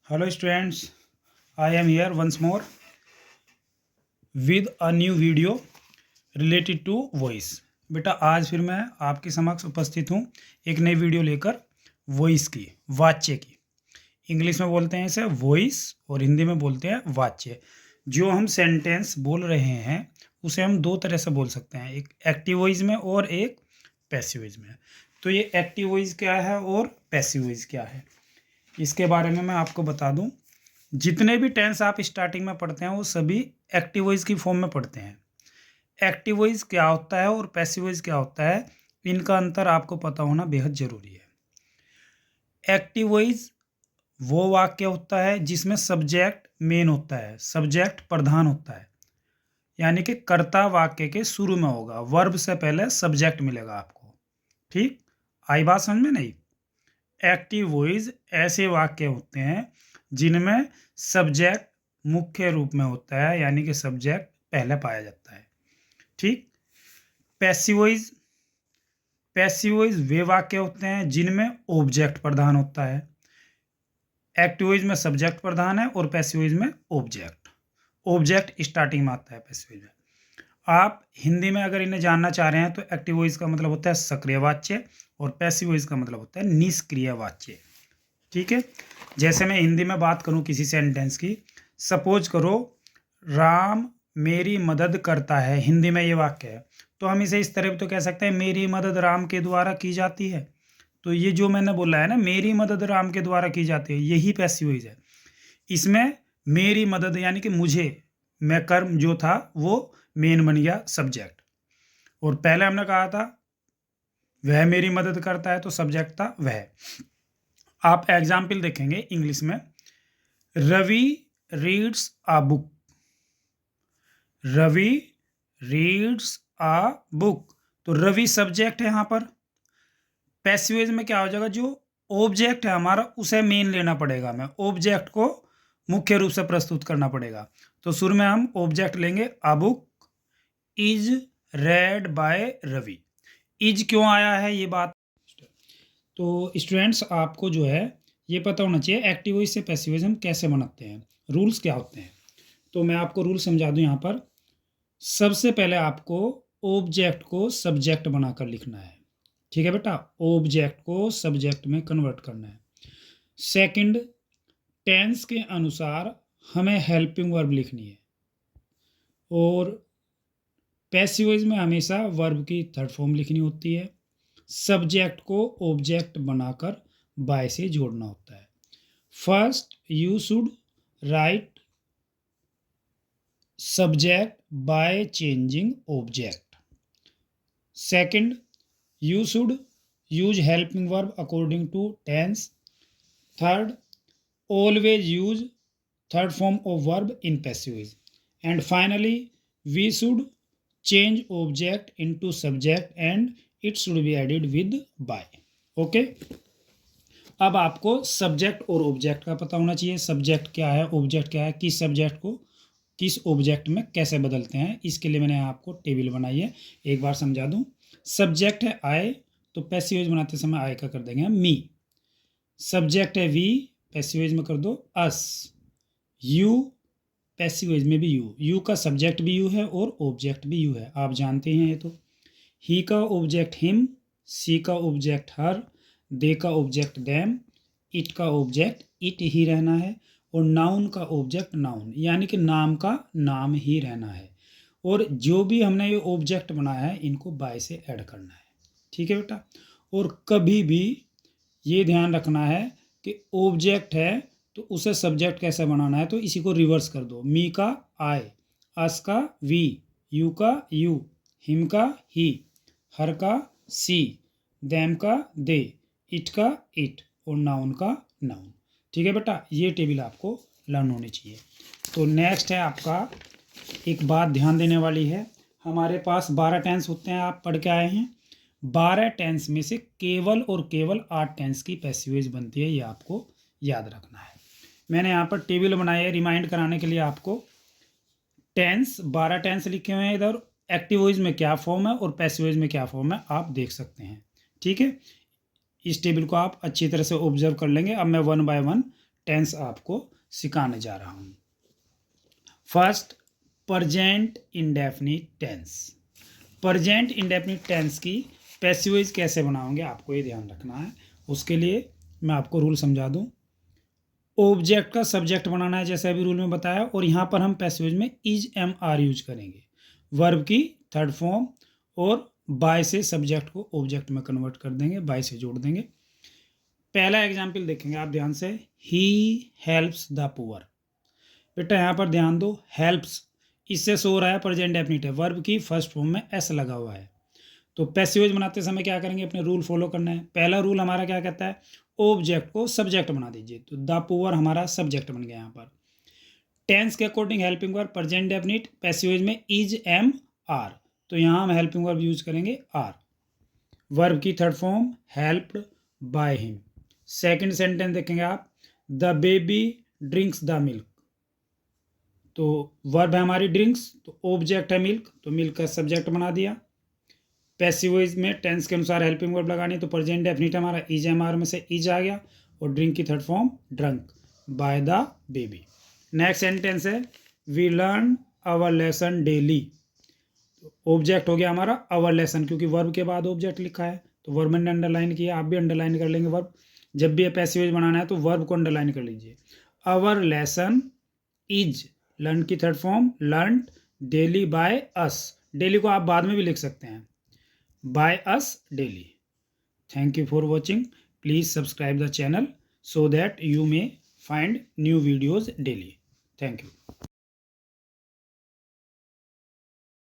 Hello students, I am here once more with a new video related to voice। बेटा आज फिर मैं आपके समक्ष उपस्थित हूँ एक नई वीडियो लेकर वॉइस की, वाच्य की। इंग्लिश में बोलते हैं इसे वॉइस और हिंदी में बोलते हैं वाच्य। जो हम सेंटेंस बोल रहे हैं उसे हम दो तरह से बोल सकते हैं, एक एक्टिव वॉइस में और एक पैसिव वॉइस में। तो ये एक्टिव वॉइस क्या है और पैसिव वॉइस क्या है, इसके बारे में मैं आपको बता दूं। जितने भी टेंस आप स्टार्टिंग में पढ़ते हैं वो सभी एक्टिव वॉइस की फॉर्म में पढ़ते हैं। एक्टिव वॉइस क्या होता है और पैसिव वॉइस क्या होता है, इनका अंतर आपको पता होना बेहद ज़रूरी है। एक्टिव वॉइस वो वाक्य होता है जिसमें सब्जेक्ट मेन होता है, सब्जेक्ट प्रधान होता है, यानी कि कर्ता वाक्य के शुरू में होगा, वर्ब से पहले सब्जेक्ट मिलेगा आपको। ठीक, आई बात समझ में? नहीं। एक्टिव वॉइस ऐसे वाक्य होते हैं जिनमें सब्जेक्ट मुख्य रूप में होता है, यानी कि सब्जेक्ट पहले पाया जाता है। ठीक। पैसिव वॉइस वे वाक्य होते हैं जिनमें ऑब्जेक्ट प्रधान होता है। एक्टिव वॉइस में सब्जेक्ट प्रधान है और पैसिव वॉइस में ऑब्जेक्ट स्टार्टिंग में आता है पैसिव वॉइस में। आप हिंदी में अगर इन्हें जानना चाह रहे हैं तो एक्टिव वॉइस का मतलब होता है सक्रिय वाच्य और पैसिव वॉइस का मतलब होता है निष्क्रिय वाच्य। ठीक है। जैसे मैं हिंदी में बात करूं किसी सेंटेंस की, सपोज करो राम मेरी मदद करता है, हिंदी में ये वाक्य है, तो हम इसे इस तरह भी तो कह सकते हैं मेरी मदद राम के द्वारा की जाती है। तो ये जो मैंने बोला है ना, मेरी मदद राम के द्वारा की जाती है, यही पैसिव वॉइस है। इसमें मेरी मदद यानी कि मुझे, मैं कर्म जो था वो मेन बन गया सब्जेक्ट, और पहले हमने कहा था वह मेरी मदद करता है तो सब्जेक्ट था वह। आप एग्जाम्पल देखेंगे इंग्लिश में, Ravi reads a book. Ravi reads a book, तो रवि सब्जेक्ट है यहाँ पर। पैसिव वॉइस में क्या हो जाएगा, जो ऑब्जेक्ट है हमारा उसे मेन लेना पड़ेगा, हमें ऑब्जेक्ट को मुख्य रूप से प्रस्तुत करना पड़ेगा। तो शुरू में हम ऑब्जेक्ट लेंगे, a book is read by Ravi. Is क्यों आया है ये बात, तो स्टूडेंट्स आपको जो है ये पता होना चाहिए एक्टिव वॉइस से पैसिव वॉइस हम कैसे बनाते हैं, रूल्स क्या होते हैं। तो मैं आपको रूल समझा दूं यहाँ पर। सबसे पहले आपको ऑब्जेक्ट को सब्जेक्ट बनाकर लिखना है। ठीक है बेटा, ऑब्जेक्ट को सब्जेक्ट में कन्वर्ट करना है। सेकंड, टेंस के अनुसार हमें हेल्पिंग वर्ब लिखनी है, और पैसिव वॉइस में हमेशा वर्ब की थर्ड फॉर्म लिखनी होती है। सब्जेक्ट को ऑब्जेक्ट बनाकर बाय से जोड़ना होता है। First you should write subject by changing object. Second, you should use helping verb according to tense. Third, always use third form of verb in passive voice. And finally, we should change object into subject and it should be added with by. Okay? अब आपको subject और object का पता होना चाहिए, subject क्या है object क्या है, किस सब्जेक्ट को किस ऑब्जेक्ट में कैसे बदलते हैं। इसके लिए मैंने आपको टेबल बनाई है, एक बार समझा दूं। सब्जेक्ट है आई, तो पैसिव वॉइस बनाते समय आई का कर देंगे हम मी। सब्जेक्ट है वी, पैसिव वॉइस में कर दो अस। यू, पैसिव वॉइस में भी यू, यू का सब्जेक्ट भी यू है और ऑब्जेक्ट भी यू है, आप जानते हैं ये तो। ही का ऑब्जेक्ट हिम, सी का ऑब्जेक्ट हर, दे का ऑब्जेक्ट देम, इट का ऑब्जेक्ट इट ही रहना है, और नाउन का ऑब्जेक्ट नाउन, यानी कि नाम का नाम ही रहना है। और जो भी हमने ये ऑब्जेक्ट बनाया है इनको बाय से ऐड करना है। ठीक है बेटा, और कभी भी ये ध्यान रखना है कि ऑब्जेक्ट है तो उसे सब्जेक्ट कैसे बनाना है, तो इसी को रिवर्स कर दो। मी का आई, अस का वी, यू का यू, हिम का ही, हर का सी, देम का दे, इट का इट, और नाउन का नाउन। ठीक है बेटा, ये टेबल आपको लर्न होनी चाहिए। तो नेक्स्ट है आपका, एक बात ध्यान देने वाली है, हमारे पास 12 टेंस होते हैं, आप पढ़ के आए हैं। 12 टेंस में से केवल और केवल 8 टेंस की पैसिव वॉइस बनती है, ये आपको याद रखना है। मैंने यहाँ पर टेबल बनाई है रिमाइंड कराने के लिए आपको। टेंस 12 टेंस लिखे हुए हैं इधर, एक्टिव वॉइस में क्या फॉर्म है और पैसिव वॉइस में क्या फॉर्म है आप देख सकते हैं। ठीक है, इस टेबल को आप अच्छी तरह से ऑब्जर्व कर लेंगे। अब मैं वन बाय वन टेंस आपको सिखाने जा रहा हूँ। First, present indefinite tense. Present indefinite tense की पैसिव वॉइस कैसे बनाओगे आपको ये ध्यान रखना है। उसके लिए मैं आपको रूल समझा दूँ। ऑब्जेक्ट का सब्जेक्ट बनाना है जैसे अभी रूल में बताया, और यहाँ पर हम पैसिव वॉइस में इज एम आर यूज करेंगे। वर्ब की थर्ड फॉर्म और बाय से सब्जेक्ट को ऑब्जेक्ट में कन्वर्ट कर देंगे, बाय से जोड़ देंगे। पहला एग्जाम्पल देखेंगे आप ध्यान से, ही हेल्प्स द पुअर। बेटा यहाँ पर ध्यान दो, हेल्प्स इससे सो रहा है प्रेजेंट डेफिनिट है, वर्ब की फर्स्ट फॉर्म में एस लगा हुआ है। तो पैसिव वॉइस बनाते समय क्या करेंगे, अपने रूल फॉलो करना है। पहला रूल हमारा क्या कहता है, ऑब्जेक्ट को सब्जेक्ट बना दीजिए। तो द पुअर हमारा सब्जेक्ट बन गया यहाँ पर। टेंस के according helping verb present definite, passive voice में इज एम आर, तो यहाँ हम हेल्पिंग वर्ब यूज करेंगे आर। वर्ब की third form helped by him. Second sentence देखेंगे आप, the baby drinks the milk. तो वर्ब है हमारी ड्रिंक्स, तो ऑब्जेक्ट है मिल्क, तो मिल्क का सब्जेक्ट बना दिया। पैसिव वॉइस में टेंस के अनुसार हेल्पिंग वर्ब लगानी, तो प्रेजेंट डेफिनिट हमारा इज एम आर में से इज आ गया, और ड्रिंक की third form drunk by the baby. Next sentence है, we learn our lesson daily. Object हो गया हमारा आवर लेसन, क्योंकि वर्ब के बाद ऑब्जेक्ट लिखा है, तो वर्ब मैंने अंडरलाइन किया, आप भी अंडरलाइन कर लेंगे वर्ब। जब भी पैसिव वॉइस बनाना है तो वर्ब को अंडरलाइन कर लीजिए। आवर लेसन इज, लर्न की third form learn daily by us. Daily को आप बाद में भी लिख सकते हैं, by us daily. Thank you for watching. Please subscribe the channel so that you may find new videos daily. Thank you.